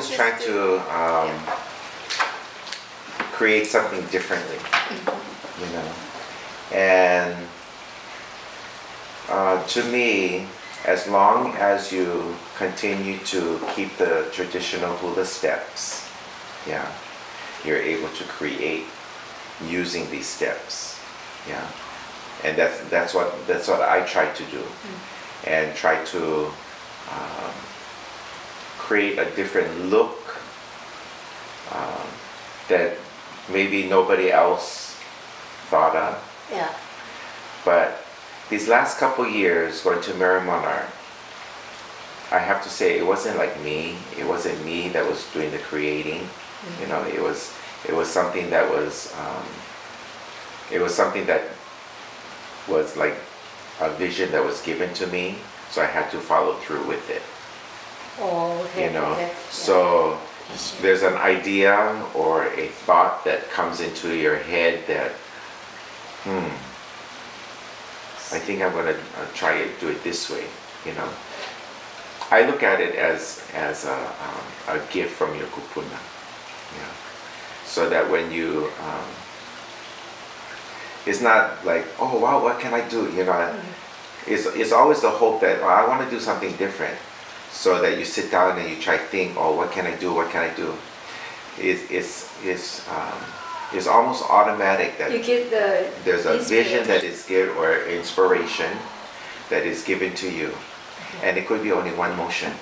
always trying to create something differently, you know. And to me, as long as you continue to keep the traditional hula steps, yeah, you're able to create using these steps, yeah. And that's what I try to do, and try to create a different look that maybe nobody else thought of. Yeah. But these last couple years going to Merrie Monarch, I have to say it wasn't like me. It wasn't me that was doing the creating. You know, it was something that was like a vision that was given to me, so I had to follow through with it. Oh, okay, You know, okay. so there's an idea or a thought that comes into your head that, I think I'm gonna try it, do it this way. You know, I look at it as a gift from your kupuna. Yeah. So that when you, it's not like, oh wow, what can I do? You know, it's always the hope that, oh, I want to do something different. So that you sit down and you try to think, oh, what can I do? What can I do? It's almost automatic that You get there's a vision that is given, or inspiration that is given to you, and it could be only one motion.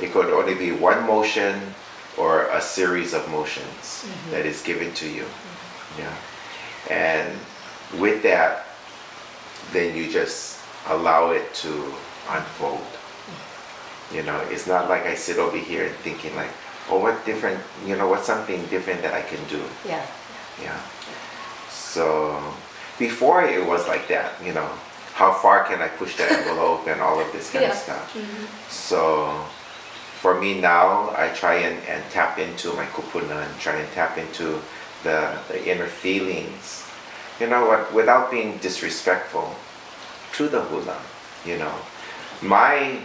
It could only be one motion or a series of motions that is given to you. Yeah, and with that, then you just allow it to unfold. You know, it's not like I sit over here and thinking like, oh, what different, you know, what's something different that I can do? Yeah. Yeah. So before it was like that, you know, how far can I push the envelope and all of this kind of stuff. So for me now, I try and tap into my kupuna and try and tap into the inner feelings, you know what, without being disrespectful to the hula, you know. My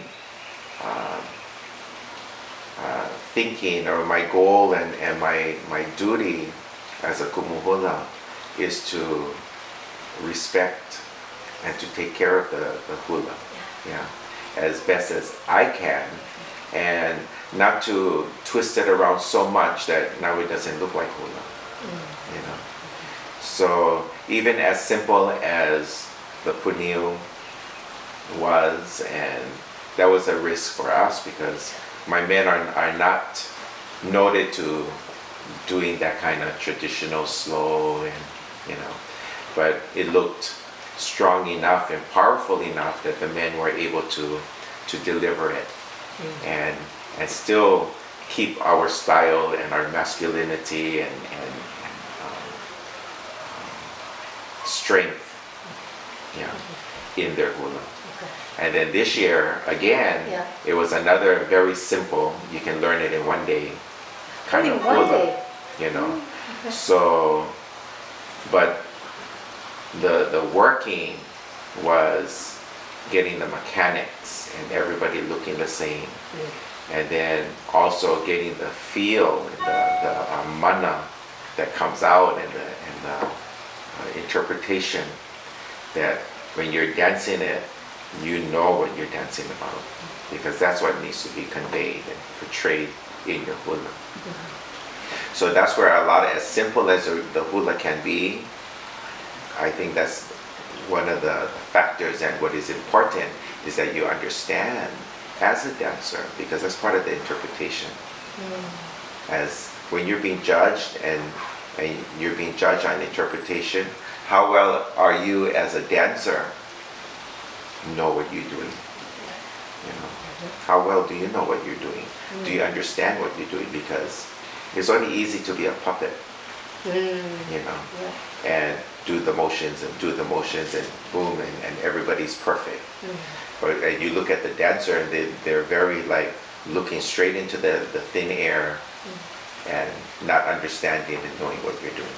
thinking, or my goal and my duty as a Kumu Hula is to respect and to take care of the hula, yeah, as best as I can, and not to twist it around so much that now it doesn't look like hula, you know. So even as simple as the punil was, and that was a risk for us because my men are not noted to doing that kind of traditional slow, and you know, but it looked strong enough and powerful enough that the men were able to deliver it and still keep our style and our masculinity and strength, yeah, in their hula. And then this year, again, it was another very simple, you can learn it in one day, kind of hula, you know. So, but the working was getting the mechanics and everybody looking the same. And then also getting the feel, the mana that comes out, and the interpretation that when you're dancing it, you know what you're dancing about, because that's what needs to be conveyed and portrayed in your hula. So that's where a lot of, as simple as the hula can be, I think that's one of the factors, and what is important is that you understand as a dancer, because that's part of the interpretation. As when you're being judged and you're being judged on interpretation, how well are you as a dancer know what you're doing? You know, how well do you know what you're doing? Do you understand what you're doing? Because it's only easy to be a puppet, you know, and do the motions and boom, and everybody's perfect. But you look at the dancer and they're very like looking straight into the thin air and not understanding and knowing what you're doing.